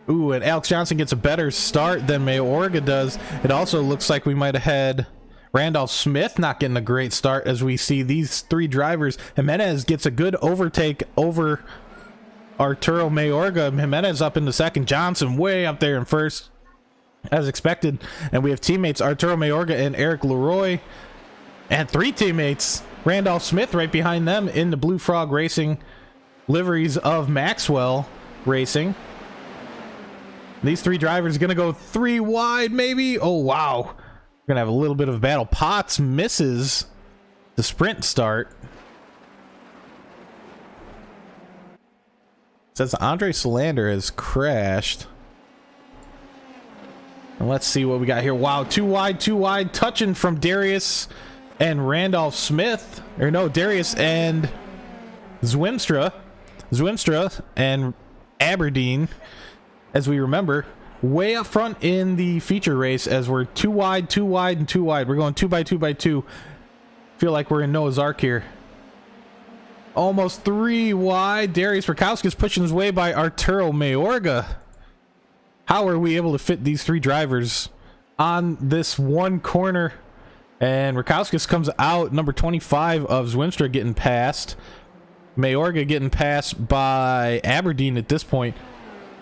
Ooh, and Alex Johnson gets a better start than Mayorga does. It also looks like we might have had Randolph Smith not getting a great start as we see these three drivers. Jimenez gets a good overtake over Arturo Mayorga. Jimenez up in the second. Johnson way up there in first, as expected. And we have teammates Arturo Mayorga and Eric Leroy. And three teammates, Randolph Smith right behind them in the Blue Frog Racing liveries of Maxwell Racing. These three drivers are going to go three wide, maybe. Oh, wow. We're going to have a little bit of a battle. Potts misses the sprint start. It says Andre Solander has crashed. And let's see what we got here. Wow, too wide. Touching from Darius and Randolph Smith. Or no, Darius and Zwimstra and Aberdeen, as we remember, way up front in the feature race as we're too wide. We're going 2x2x2. Feel like we're in Noah's Ark here. Almost three wide. Darius Rakowski's pushing his way by Arturo Mayorga. How are we able to fit these three drivers on this one corner? And Rakowskis comes out. Number 25 of Zwimstra getting passed. Mayorga getting passed by Aberdeen at this point.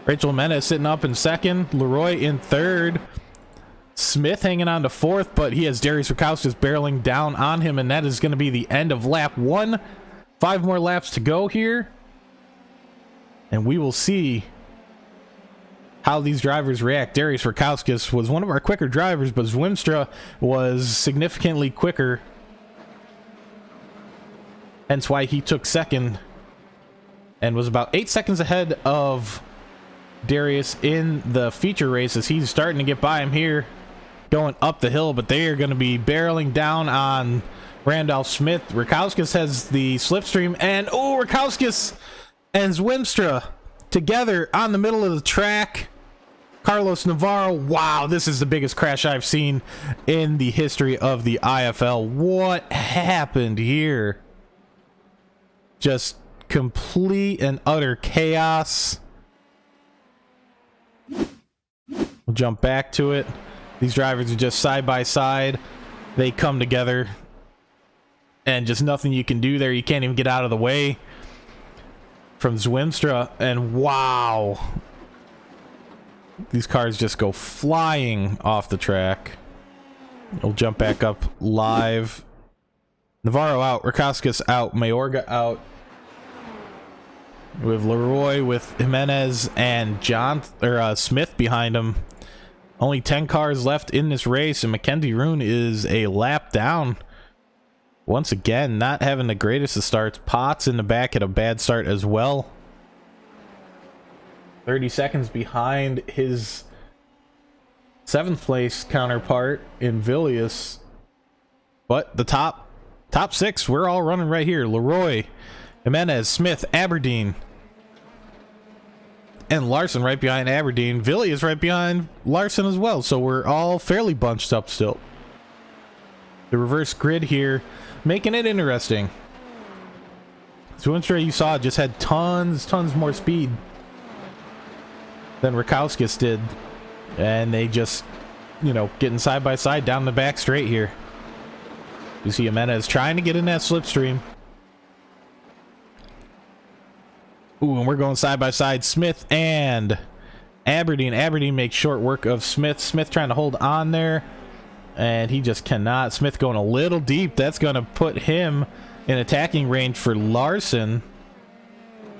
Rachel Jimenez sitting up in second. Leroy in third. Smith hanging on to fourth, but he has Darius Rakowskis barreling down on him, and that is going to be the end of lap 1. 5 more laps to go here. And we will see how these drivers react. Darius Rakowskis was one of our quicker drivers, but Zwimstra was significantly quicker. Hence why he took second and was about 8 seconds ahead of Darius in the feature race as he's starting to get by him here going up the hill, but they are going to be barreling down on Randolph Smith. Rakowskis has the slipstream, and Rakowskis and Zwimstra together on the middle of the track. Carlos Navarro, wow, this is the biggest crash I've seen in the history of the IFL. What happened here? Just complete and utter chaos. We'll jump back to it. These drivers are just side by side. They come together and just nothing you can do there. You can't even get out of the way from Zwimstra. And wow, these cars just go flying off the track. We'll jump back up live. Navarro out, Rakowskis out, Mayorga out. With Leroy, with Jimenez and Smith behind him. Only 10 cars left in this race, and Mackenzie Roon is a lap down. Once again, not having the greatest of starts. Potts in the back had a bad start as well. 30 seconds behind his 7th place counterpart in Villius. But the top 6, we're all running right here. Leroy, Jimenez, Smith, Aberdeen, and Larson right behind Aberdeen. Villy is right behind Larson as well, so we're all fairly bunched up still. The reverse grid here, making it interesting. Zwimstra, you saw, just had tons more speed than Rakowskis did, and they just, getting side by side down the back straight here. You see Jimenez trying to get in that slipstream. Ooh, and we're going side by side. Smith and Aberdeen. Aberdeen makes short work of Smith. Smith trying to hold on there, and he just cannot. Smith going a little deep. That's going to put him in attacking range for Larson.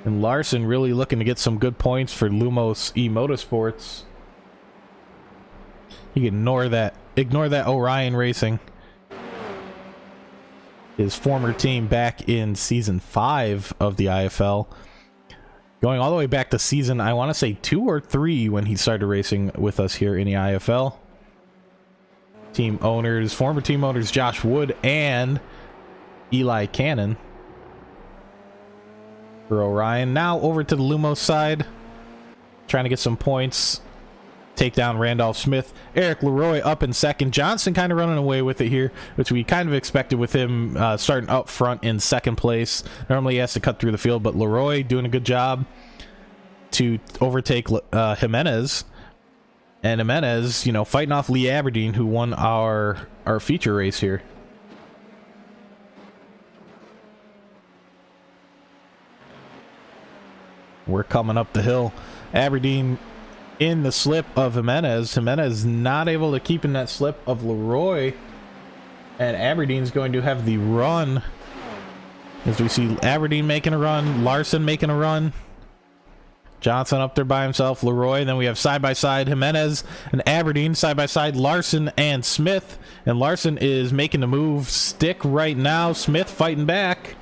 And Larson really looking to get some good points for Lumos eMotorsports. You can ignore that Orion Racing. His former team back in Season 5 of the IFL. Going all the way back to season, I want to say 2 or 3 when he started racing with us here in the IFL. Former team owners Josh Wood and Eli Cannon. for Orion. Now over to the Lumos side, trying to get some points. Take down Randolph Smith. Eric Leroy up in second. Johnson kind of running away with it here, which we kind of expected with him starting up front in second place. Normally he has to cut through the field, but Leroy doing a good job to overtake Jimenez. And Jimenez, you know, fighting off Lee Aberdeen, who won our feature race here. We're coming up the hill. Aberdeen in the slip of Jimenez. Jimenez not able to keep in that slip of Leroy. And Aberdeen's going to have the run. As we see Aberdeen making a run. Larson making a run. Johnson up there by himself. Leroy. Then we have side by side Jimenez and Aberdeen. Side by side Larson and Smith. And Larson is making the move. Stick right now. Smith fighting back.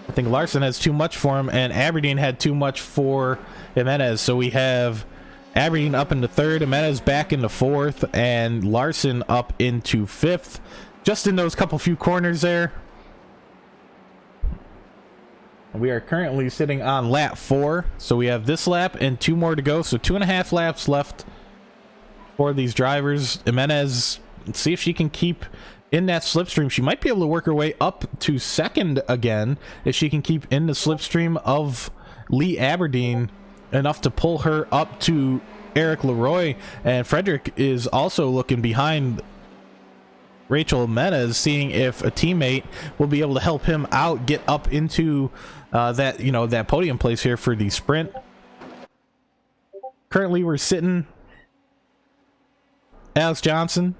I think Larson has too much for him. And Aberdeen had too much for Jimenez. So we have Aberdeen up into third, Jimenez back into fourth, and Larson up into fifth. Just in those couple few corners there. We are currently sitting on lap 4, so we have this lap and 2 more to go, so 2.5 laps left for these drivers. Jimenez, let's see if she can keep in that slipstream. She might be able to work her way up to second again if she can keep in the slipstream of Lee Aberdeen enough to pull her up to Eric Leroy. And Frederick is also looking behind Rachel Jimenez, seeing if a teammate will be able to help him out, get up into that, you know, that podium place here for the sprint. Currently we're sitting Alex Johnson,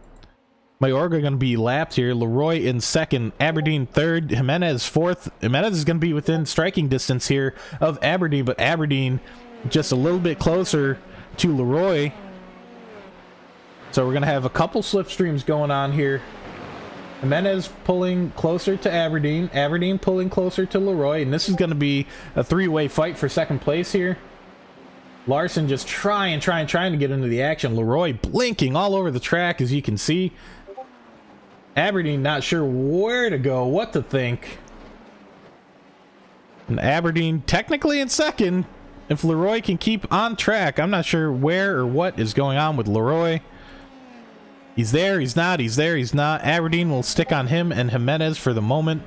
Mayorga going to be lapped here. Leroy in second, Aberdeen third, Jimenez fourth. Jimenez is going to be within striking distance here of Aberdeen, but Aberdeen just a little bit closer to Leroy. So we're going to have a couple slipstreams going on here. Jimenez pulling closer to Aberdeen, Aberdeen pulling closer to Leroy, and this is going to be a three-way fight for second place here. Larson just trying to get into the action. Leroy blinking all over the track, as you can see. Aberdeen not sure where to go, what to think. And Aberdeen technically in second. If Leroy can keep on track, I'm not sure where or what is going on with Leroy. He's there, he's not, he's there, he's not. Aberdeen will stick on him and Jimenez for the moment.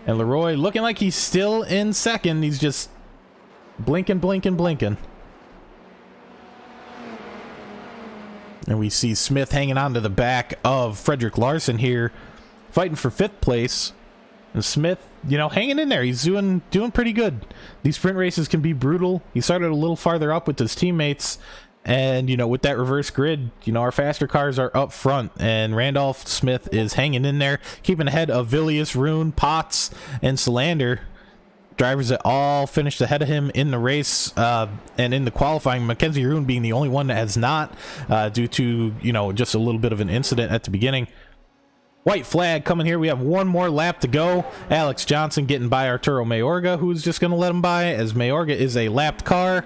And Leroy looking like he's still in second. He's just blinking. And we see Smith hanging on to the back of Frederick Larson here, fighting for 5th place. And Smith, you know, hanging in there. He's doing pretty good. These sprint races can be brutal. He started a little farther up with his teammates. And, you know, with that reverse grid, you know, our faster cars are up front. And Randolph Smith is hanging in there, keeping ahead of Villius, Rune, Potts, and Solander. Drivers that all finished ahead of him in the race and in the qualifying. Mackenzie Rune being the only one that has not due to, you know, just a little bit of an incident at the beginning. White flag coming here. We have one more lap to go. Alex Johnson getting by Arturo Mayorga, who's just going to let him by, as Mayorga is a lapped car.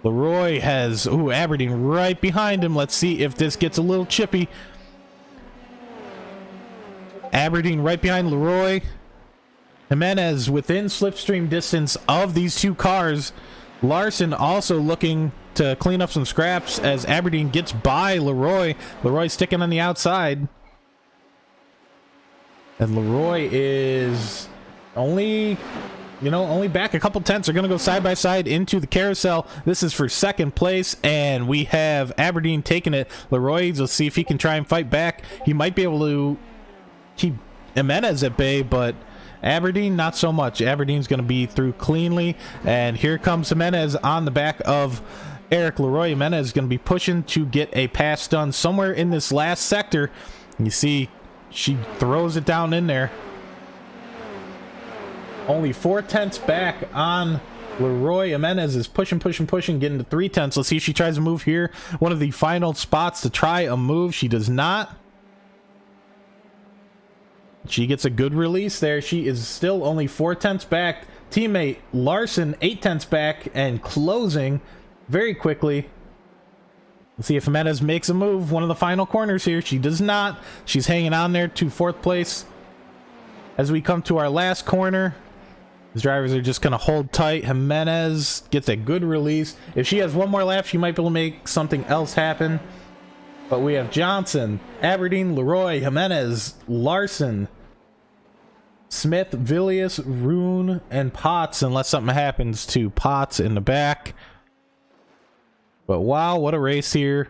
Leroy has Aberdeen right behind him. Let's see if this gets a little chippy. Aberdeen right behind Leroy. Jimenez within slipstream distance of these two cars. Larson also looking to clean up some scraps as Aberdeen gets by Leroy. Leroy sticking on the outside. And Leroy is only back a couple tenths. They're going to go side by side into the carousel. This is for second place, and we have Aberdeen taking it. Leroy, let's see if he can try and fight back. He might be able to keep Jimenez at bay, but Aberdeen, not so much. Aberdeen's going to be through cleanly, and here comes Jimenez on the back of Eric Leroy. Jimenez is going to be pushing to get a pass done somewhere in this last sector. You see, she throws it down in there. Only 4 tenths back on Leroy. Jimenez is pushing, getting to 3 tenths. Let's see if she tries to move here. One of the final spots to try a move. She does not. She gets a good release there. She is still only 4 tenths back. Teammate Larson 8 tenths back and closing very quickly. Let's see if Jimenez makes a move. One of the final corners here. She does not. She's hanging on there to 4th place. As we come to our last corner, These drivers are just going to hold tight. Jimenez gets a good release. If she has one more lap, she might be able to make something else happen. But we have Johnson, Aberdeen, Leroy, Jimenez, Larson, Smith, Villius, Rune, and Potts, unless something happens to Potts in the back. But wow, what a race here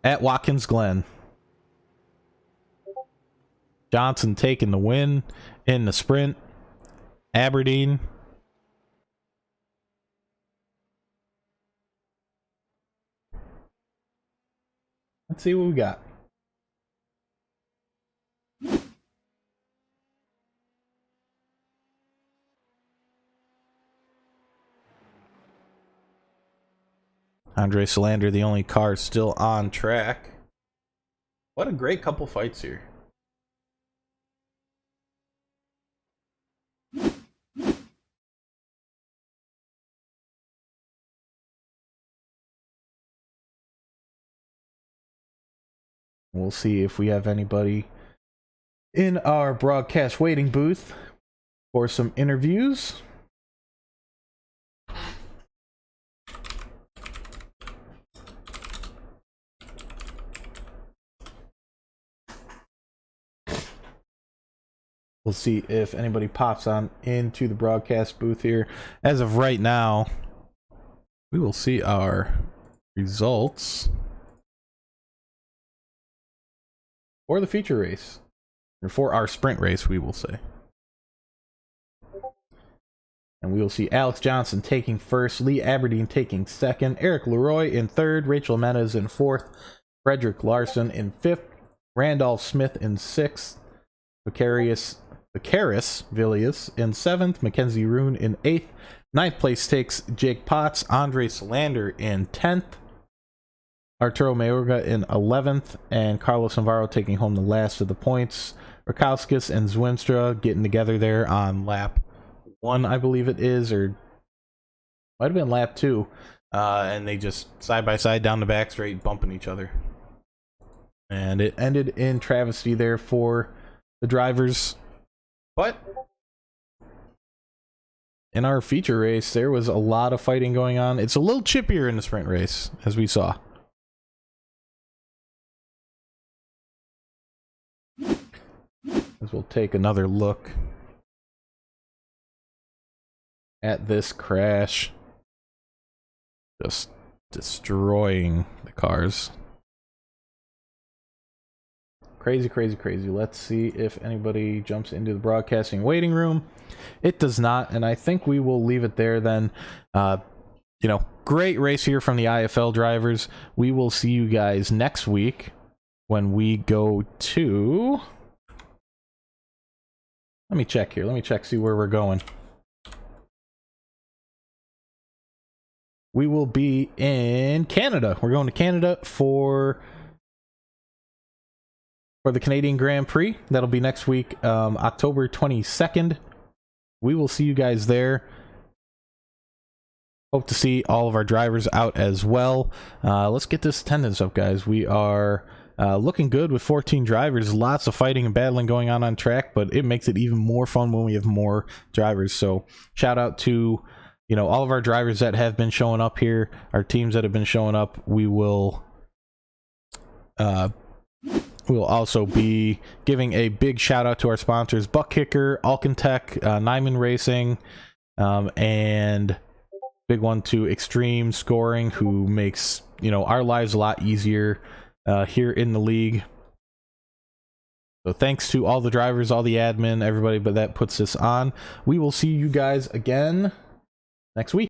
at Watkins Glen. Johnson taking the win in the sprint. Aberdeen. Let's see what we got. Andre Solander, the only car still on track. What a great couple fights here. We'll see if we have anybody in our broadcast waiting booth for some interviews. We'll see if anybody pops on into the broadcast booth here. As of right now, we will see our results for the feature race, or for our sprint race, we will say. And we will see Alex Johnson taking first, Lee Aberdeen taking second, Eric Leroy in third, Rachel Menez in fourth, Frederick Larson in fifth, Randolph Smith in sixth, Vicarius Villius in seventh, Mackenzie Rune in eighth. Ninth place takes Jake Potts, Andre Solander in 10th, Arturo Mayorga in 11th, and Carlos Navarro taking home the last of the points. Rakowskis and Zwimstra getting together there on lap 1, I believe it is, or might have been lap 2. And they just side by side down the back straight, bumping each other. And it ended in travesty there for the drivers. But in our feature race, there was a lot of fighting going on. It's a little chippier in the sprint race, as we saw. As we'll take another look at this crash. Just destroying the cars. Crazy, crazy, crazy. Let's see if anybody jumps into the broadcasting waiting room. It does not, and I think we will leave it there then. You know, great race here from the IFL drivers. We will see you guys next week when we go to... Let me check here. Let me check, see where we're going. We will be in Canada. We're going to Canada for the Canadian Grand Prix. That'll be next week, October 22nd. We will see you guys there. Hope to see all of our drivers out as well. Let's get this attendance up, guys. We are looking good with 14 drivers. Lots of fighting and battling going on track, but it makes it even more fun when we have more drivers. So shout out to, you know, all of our drivers that have been showing up here, our teams that have been showing up. We will we'll also be giving a big shout out to our sponsors, Buck Kicker, Alcantech, Nyman Racing, and big one to Extreme Scoring, who makes, you know, our lives a lot easier here in the league. So thanks to all the drivers, all the admin, everybody but that puts this on. We will see you guys again next week.